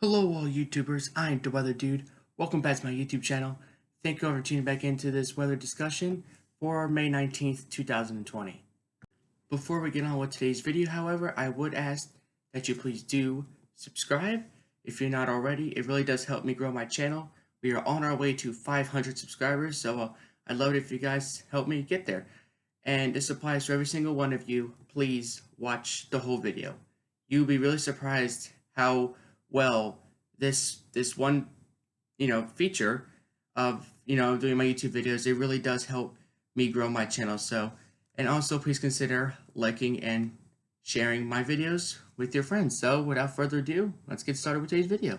Hello all YouTubers, I'm the Weather Dude. Welcome back to my YouTube channel. Thank you all for tuning back into this weather discussion for May 19th, 2020. Before we get on with today's video, however, I would ask that you please do subscribe if you're not already. It really does help me grow my channel. We are on our way to 500 subscribers, so I'd love it if you guys help me get there. And this applies to every single one of you. Please watch the whole video. You'll be really surprised how well this one feature of doing my YouTube videos, it really does help me grow my channel. So, and also please consider liking and sharing my videos with your friends. So without further ado, let's get started with today's video.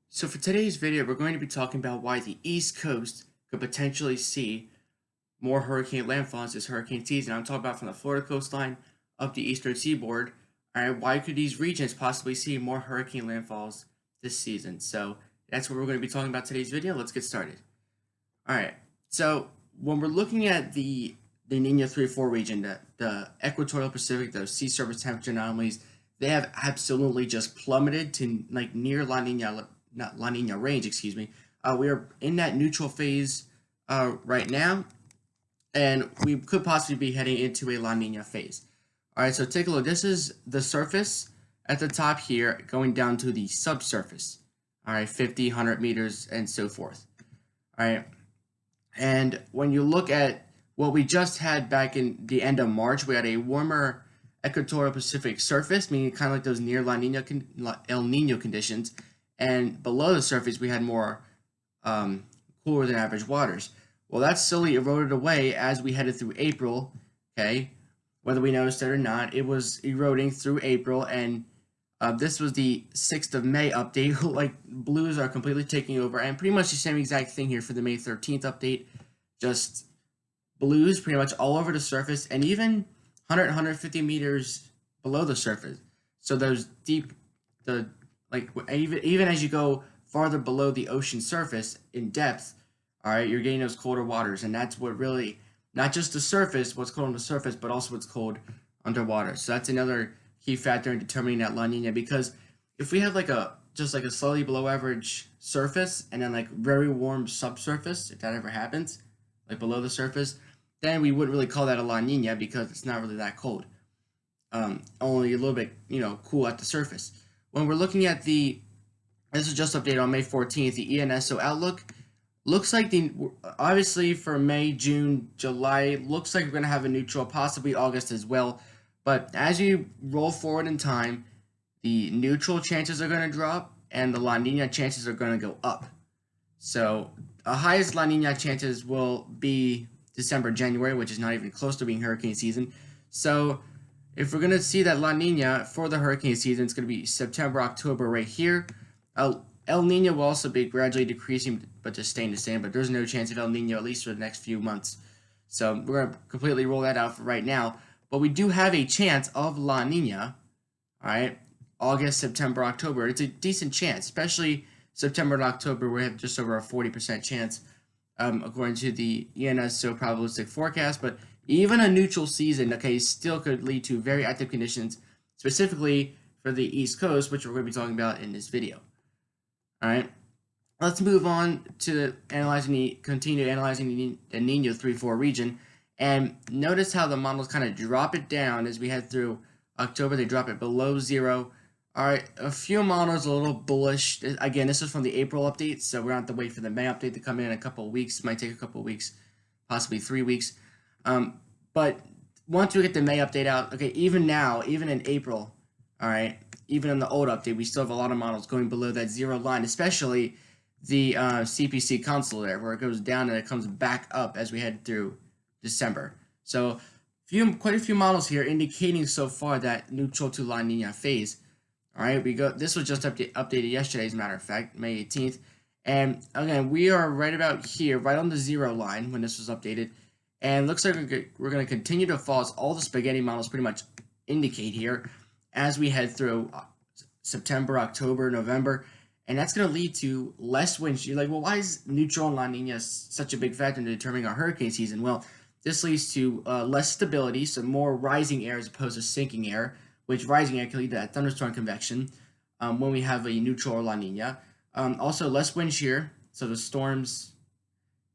So for today's video, we're going to be talking about why the East Coast could potentially see more hurricane landfalls this hurricane season. I'm talking about from the Florida coastline up the eastern seaboard. All right, why could these regions possibly see more hurricane landfalls this season? So that's what we're going to be talking about today's video. Let's get started. All right, so when we're looking at the La Niña 3-4 region, the equatorial Pacific, those sea surface temperature anomalies, they have absolutely just plummeted to like near La Niña range, excuse me. We are in that neutral phase right now, and we could possibly be heading into a La Niña phase. All right, so take a look. This is the surface at the top here, going down to the subsurface. All right, 50, 100 meters, and so forth. All right, and when you look at what we just had back in the end of March, we had a warmer equatorial Pacific surface, meaning kind of like those near El Nino conditions. And below the surface, we had more cooler than average waters. Well, that slowly eroded away as we headed through April, okay? Whether we noticed it or not, it was eroding through April, and this was the 6th of May update. Like, blues are completely taking over, and pretty much the same exact thing here for the May 13th update. Just blues pretty much all over the surface, and even 100, 150 meters below the surface. So those deep, like even as you go farther below the ocean surface in depth, all right, you're getting those colder waters, and that's what really, not just the surface, what's cold on the surface, but also what's cold underwater. So that's another key factor in determining that La Niña, because if we have just a slightly below average surface and then like very warm subsurface, if that ever happens, like below the surface, then we wouldn't really call that a La Niña because it's not really that cold. Only a little bit, cool at the surface. When we're looking at this is just updated on May 14th, the ENSO outlook looks like obviously for May, June, July, looks like we're going to have a neutral, possibly August as well. But as you roll forward in time, the neutral chances are going to drop and the La Niña chances are going to go up. So the highest La Niña chances will be December, January, which is not even close to being hurricane season. So if we're going to see that La Niña for the hurricane season, it's going to be September, October right here. El Nino will also be gradually decreasing, but just staying the same. But there's no chance of El Nino, at least for the next few months. So we're going to completely roll that out for right now. But we do have a chance of La Niña, all right, August, September, October. It's a decent chance, especially September and October. We have just over a 40% chance, according to the ENSO probabilistic forecast. But even a neutral season, okay, still could lead to very active conditions, specifically for the East Coast, which we're going to be talking about in this video. All right, let's move on to continue analyzing the Nino 3-4 region, and notice how the models kind of drop it down as we head through October. They drop it below zero. All right, a few models a little bullish. Again, this is from the April update, so we're going to have to wait for the May update to come in a couple of weeks. It might take a couple of weeks, possibly 3 weeks. But once we get the May update out, okay, even now, even in April, all right, even in the old update, we still have a lot of models going below that zero line, especially the CPC console there, where it goes down and it comes back up as we head through December. So quite a few models here indicating so far that neutral to La Niña phase. All right, this was just updated yesterday, as a matter of fact, May 18th. And again, we are right about here, right on the zero line when this was updated. And looks like we're going to continue to fall, as all the spaghetti models pretty much indicate here, as we head through September, October, November, and that's going to lead to less wind shear. You're like, well, why is neutral and La Niña such a big factor in determining our hurricane season? Well, this leads to less stability, so more rising air as opposed to sinking air, which rising air can lead to that thunderstorm convection when we have a neutral or La Niña. Also, less wind shear, so the storms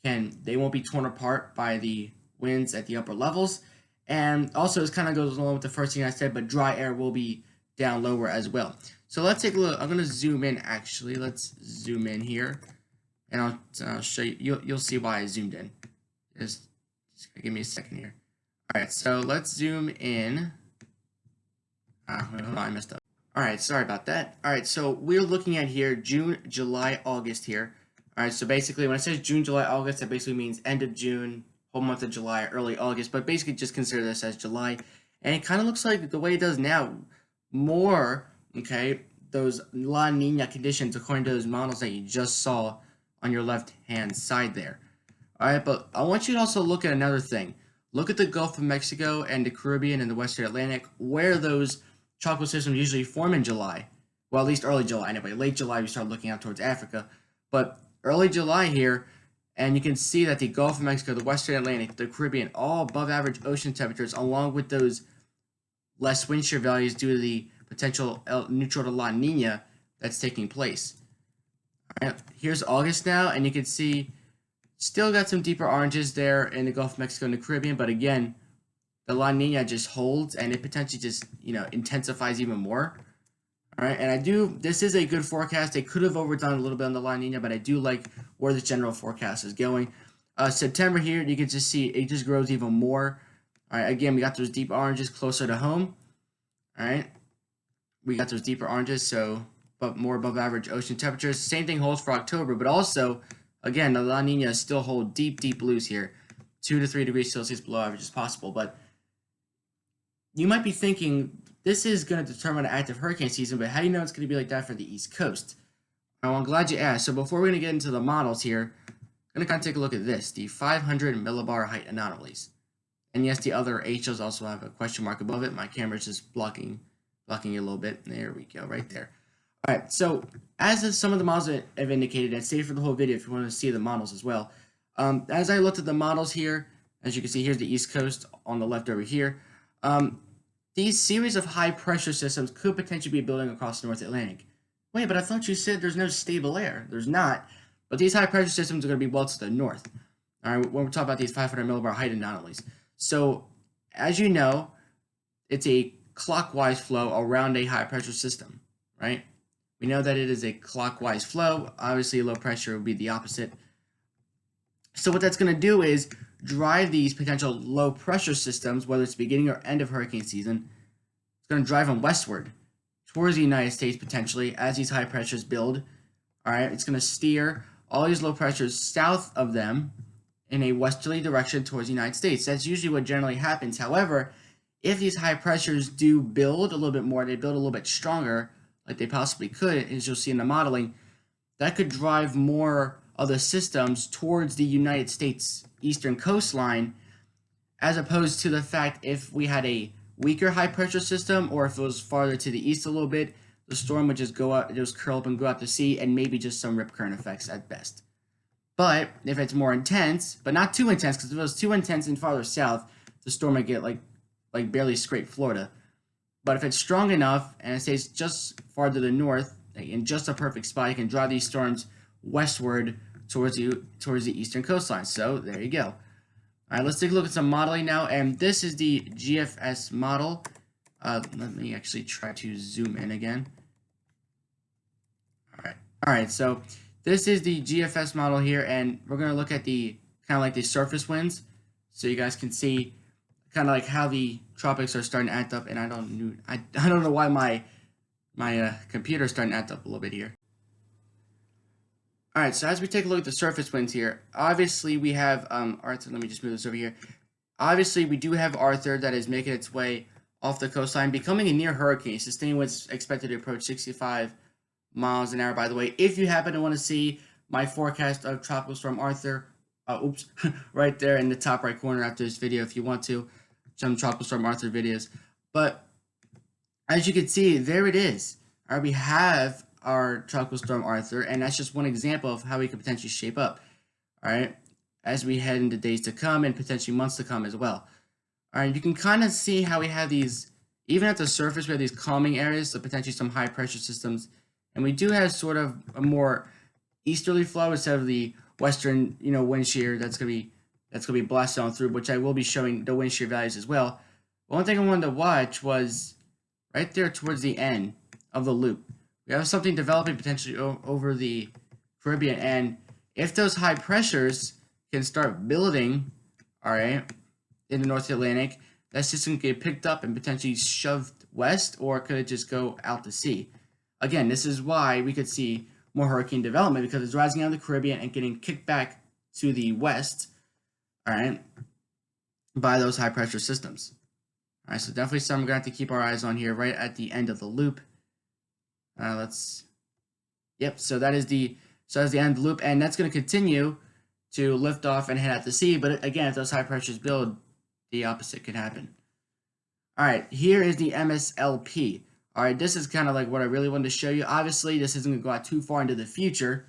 they won't be torn apart by the winds at the upper levels. And also, this kind of goes along with the first thing I said, but dry air will be down lower as well. So let's take a look. I'm going to zoom in, actually. Let's zoom in here, and I'll show you. You'll see why I zoomed in. Just give me a second here. All right, so let's zoom in. Hold on, I messed up. All right, sorry about that. All right, so we're looking at here June, July, August here. All right, so basically when it says June, July, August, that basically means end of June, whole month of July, early August, but basically just consider this as July. And it kind of looks like the way it does now, more, okay, those La Niña conditions according to those models that you just saw on your left-hand side there. All right, but I want you to also look at another thing. Look at the Gulf of Mexico and the Caribbean and the Western Atlantic, where those tropical systems usually form in July. Well, at least early July anyway. Late July, we start looking out towards Africa. But early July here, and you can see that the Gulf of Mexico, the Western Atlantic, the Caribbean, all above average ocean temperatures, along with those less wind shear values due to the potential neutral to La Niña that's taking place. All right, here's August now, and you can see still got some deeper oranges there in the Gulf of Mexico and the Caribbean, but again, the La Niña just holds, and it potentially just, intensifies even more. All right, and this is a good forecast. They could have overdone a little bit on the La Niña, but I do like where the general forecast is going. September here, you can just see it just grows even more. All right, again, we got those deep oranges closer to home. All right, we got those deeper oranges, but more above average ocean temperatures. Same thing holds for October, but also, again, the La Niña still hold deep, deep blues here. 2 to 3 degrees Celsius below average is possible, but you might be thinking, this is going to determine an active hurricane season, but how do you know it's going to be like that for the East Coast? Well, I'm glad you asked. So before we're going to get into the models here, I'm going to kind of take a look at this, the 500 millibar height anomalies. And yes, the other HOs also have a question mark above it. My camera's just blocking you a little bit. There we go, right there. All right, so as some of the models have indicated, and stay for the whole video if you want to see the models as well. As I looked at the models here, as you can see, here's the East Coast on the left over here. These series of high pressure systems could potentially be building across the North Atlantic. Wait, but I thought you said there's no stable air. There's not. But these high pressure systems are going to be well to the north. All right, when we're talking about these 500 millibar height anomalies. So, as you know, it's a clockwise flow around a high pressure system, right? We know that it is a clockwise flow. Obviously, low pressure would be the opposite. So what that's going to do is drive these potential low pressure systems, whether it's beginning or end of hurricane season, it's going to drive them westward towards the United States potentially as these high pressures build. All right, it's going to steer all these low pressures south of them in a westerly direction towards the United States. That's usually what generally happens. However, if these high pressures do build a little bit more, they build a little bit stronger, like they possibly could, as you'll see in the modeling, that could drive more of the systems towards the United States eastern coastline, as opposed to the fact if we had a weaker high pressure system, or if it was farther to the east a little bit, the storm would just go out, just curl up and go out to sea, and maybe just some rip current effects at best. But if it's more intense, but not too intense, because if it was too intense and farther south, the storm might get like barely scrape Florida. But if it's strong enough and it stays just farther to the north, like in just a perfect spot, you can drive these storms westward towards the eastern coastline. So there you go. All right, let's take a look at some modeling now, and this is the GFS model. Let me actually try to zoom in again. All right. So this is the GFS model here, and we're going to look at the kind of like the surface winds, so you guys can see kind of like how the tropics are starting to act up. And I don't know why my computer is starting to act up a little bit here. All right, so as we take a look at the surface winds here, obviously we have Arthur. Let me just move this over here. Obviously, we do have Arthur that is making its way off the coastline, becoming a near hurricane. Sustained winds expected to approach 65 miles an hour. By the way, if you happen to want to see my forecast of Tropical Storm Arthur, right there in the top right corner after this video, if you want to, some Tropical Storm Arthur videos. But as you can see, there it is. All right, we have our tropical storm Arthur, and that's just one example of how we could potentially shape up. All right, as we head into days to come and potentially months to come as well. All right, you can kind of see how we have these, even at the surface, we have these calming areas, so potentially some high pressure systems, and we do have sort of a more easterly flow instead of the western, wind shear that's gonna be blasted on through, which I will be showing the wind shear values as well. But one thing I wanted to watch was right there towards the end of the loop. We have something developing potentially over the Caribbean, and if those high pressures can start building, all right, in the North Atlantic, that system can get picked up and potentially shoved west, or could it just go out to sea? Again, this is why we could see more hurricane development, because it's rising out of the Caribbean and getting kicked back to the west, all right, by those high pressure systems. All right, so definitely something we're going to have to keep our eyes on here right at the end of the loop. So that's the end of the loop, and that's going to continue to lift off and head out to sea. But again, if those high pressures build, the opposite could happen. All right, here is the MSLP. All right, this is kind of like what I really wanted to show you. Obviously, this isn't going to go out too far into the future,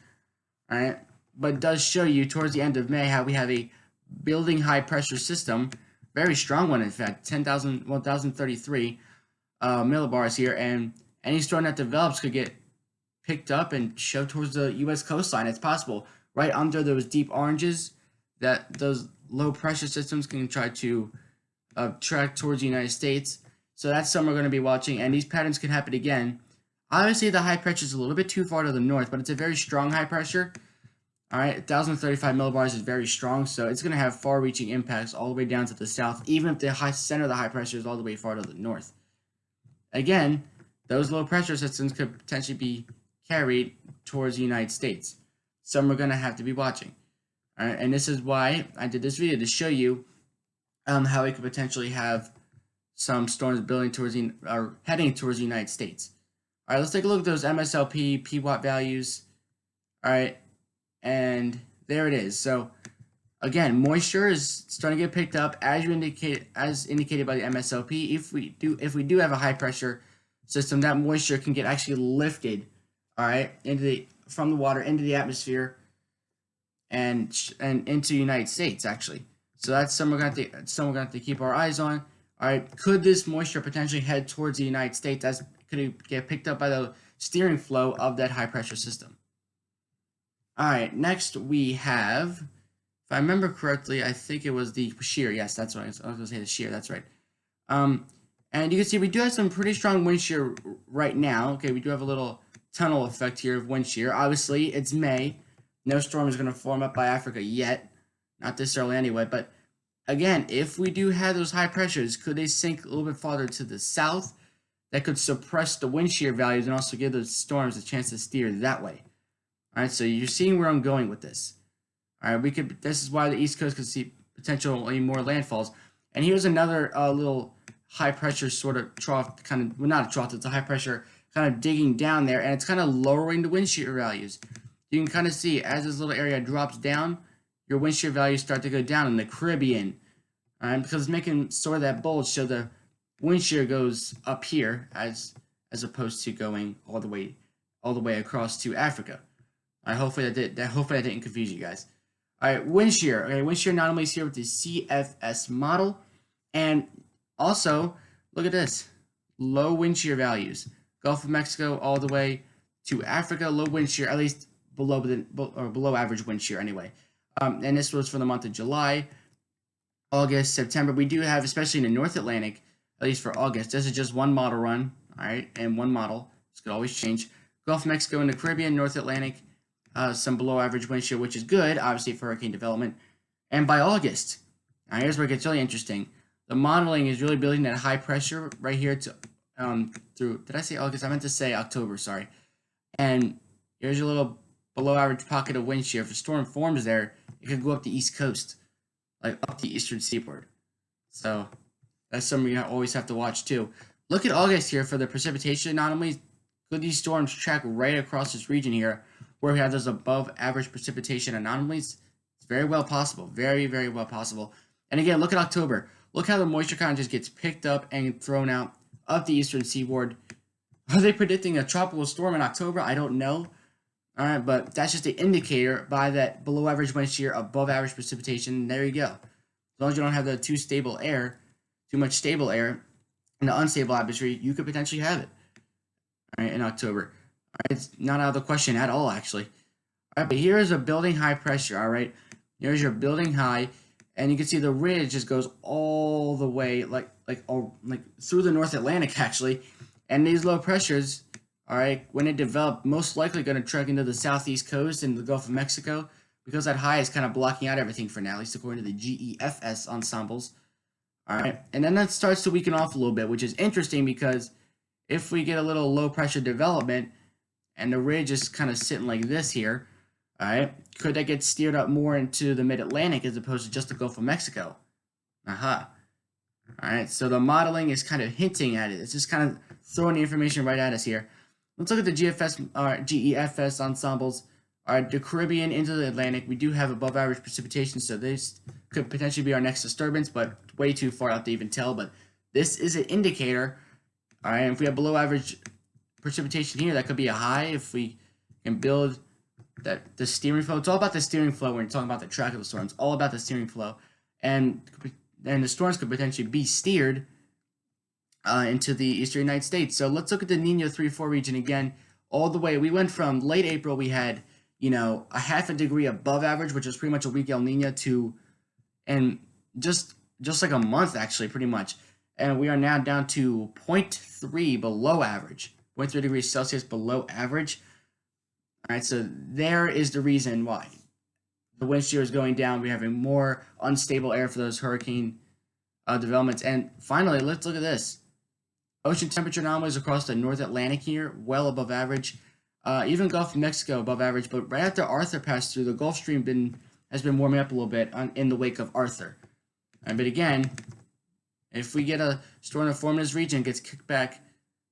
all right, but it does show you towards the end of May how we have a building high pressure system, very strong one, in fact, 1,033 millibars here, and any storm that develops could get picked up and shoved towards the U.S. coastline. It's possible right under those deep oranges that those low pressure systems can try to track towards the United States. So that's something we're going to be watching, and these patterns can happen again. Obviously, the high pressure is a little bit too far to the north, but it's a very strong high pressure. All right, 1,035 millibars is very strong, so it's going to have far-reaching impacts all the way down to the south, even if the center of the high pressure is all the way far to the north. Again, those low pressure systems could potentially be carried towards the United States. Some we're going to have to be watching. All right, and this is why I did this video, to show you how we could potentially have some storms building towards or heading towards the United States. All right, let's take a look at those MSLP PWatt values. All right, and there it is. So again, moisture is starting to get picked up as indicated by the MSLP. If we do have a high pressure system, that moisture can get actually lifted, all right, from the water into the atmosphere and into the United States actually. So that's something we're going to have to keep our eyes on. All right, could this moisture potentially head towards the United States? Could it get picked up by the steering flow of that high pressure system? All right, next we have, if I remember correctly, I think it was the shear. Yes, that's right. I was going to say the shear. That's right. And you can see we do have some pretty strong wind shear right now. Okay, we do have a little tunnel effect here of wind shear. Obviously, it's May. No storm is going to form up by Africa yet. Not this early anyway, but again, if we do have those high pressures, could they sink a little bit farther to the south? That could suppress the wind shear values and also give those storms a chance to steer that way. All right, so you're seeing where I'm going with this. All right, this is why the East Coast could see potentially more landfalls. And here's another little high pressure sort of trough, well, not a trough, it's a high pressure kind of digging down there, and it's kind of lowering the wind shear values. You can kind of see as this little area drops down, your wind shear values start to go down in the Caribbean, because it's making sort of that bulge, so the wind shear goes up here as opposed to going all the way across to Africa. Hopefully that didn't confuse you guys. All right, wind shear. Okay, wind shear anomalies here with the CFS model, and also look at this: low wind shear values. Gulf of Mexico all the way to Africa, low wind shear, at least below average wind shear anyway. And this was for the month of July, August, September. We do have, especially in the North Atlantic, at least for August, this is just one model run, all right, and one model. This could always change. Gulf of Mexico and the Caribbean, North Atlantic, some below average wind shear, which is good, obviously, for hurricane development. And by August, now here's where it gets really interesting. The modeling is really building that high pressure right here to through. Did I say August? I meant to say October. Sorry. And here's your little below average pocket of wind shear. If a storm forms there, it could go up the East Coast, like up the eastern seaboard. So that's something you always have to watch too. Look at August here for the precipitation anomalies. Could these storms track right across this region here, where we have those above average precipitation anomalies? It's very well possible. Very, very well possible. And again, look at October. Look how the moisture kind of just gets picked up and thrown out up the eastern seaboard. Are they predicting a tropical storm in October? I don't know. All right, but that's just an indicator by that below average wind shear, above average precipitation. There you go. As long as you don't have the too much stable air in the unstable atmosphere, you could potentially have it. All right, in October. All right, it's not out of the question at all, actually. All right, but here's a building high pressure. All right, here's your building high, and you can see the ridge just goes all the way, like through the North Atlantic, actually. And these low pressures, all right, when it develop, most likely going to trek into the southeast coast and the Gulf of Mexico, because that high is kind of blocking out everything for now, at least according to the GEFS ensembles. All right, and then that starts to weaken off a little bit, which is interesting because if we get a little low pressure development and the ridge is kind of sitting like this here, all right, could that get steered up more into the mid-Atlantic as opposed to just the Gulf of Mexico? Aha. All right, so the modeling is kind of hinting at it. It's just kind of throwing the information right at us here. Let's look at the GEFS ensembles. All right, the Caribbean into the Atlantic, we do have above average precipitation, so this could potentially be our next disturbance, but way too far out to even tell. But this is an indicator. All right, if we have below average precipitation here, that could be a high. If we can build the steering flow, it's all about the steering flow when you're talking about the track of the storm. It's all about the steering flow, and the storms could potentially be steered into the eastern United States. So let's look at the Nino 3-4 region again. All the way, we went from late April, we had, you know, a half a degree above average, which is pretty much a weak El Nino, and just like a month, actually, pretty much. And we are now down to 0.3 below average, 0.3 degrees Celsius below average. All right, so there is the reason why the wind shear is going down. We're having more unstable air for those hurricane developments. And finally, let's look at this. Ocean temperature anomalies across the North Atlantic here, well above average. Even Gulf of Mexico above average. But right after Arthur passed through, the Gulf Stream has been warming up a little bit in the wake of Arthur. But again, if we get a storm to form in this region, it gets kicked back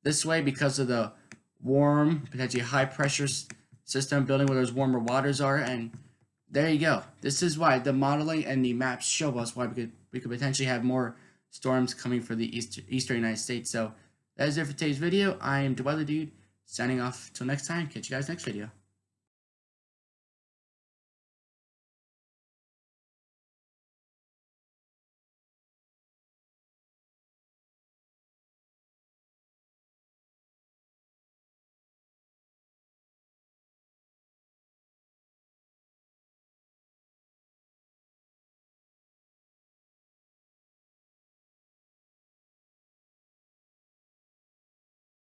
this way because of the warm, potentially high pressure system building where those warmer waters are. And there you go. This is why the modeling and the maps show us why we could potentially have more storms coming for the eastern United States. So that is it for today's video. I am the Weather Dude, signing off. Till next time. Catch you guys next video.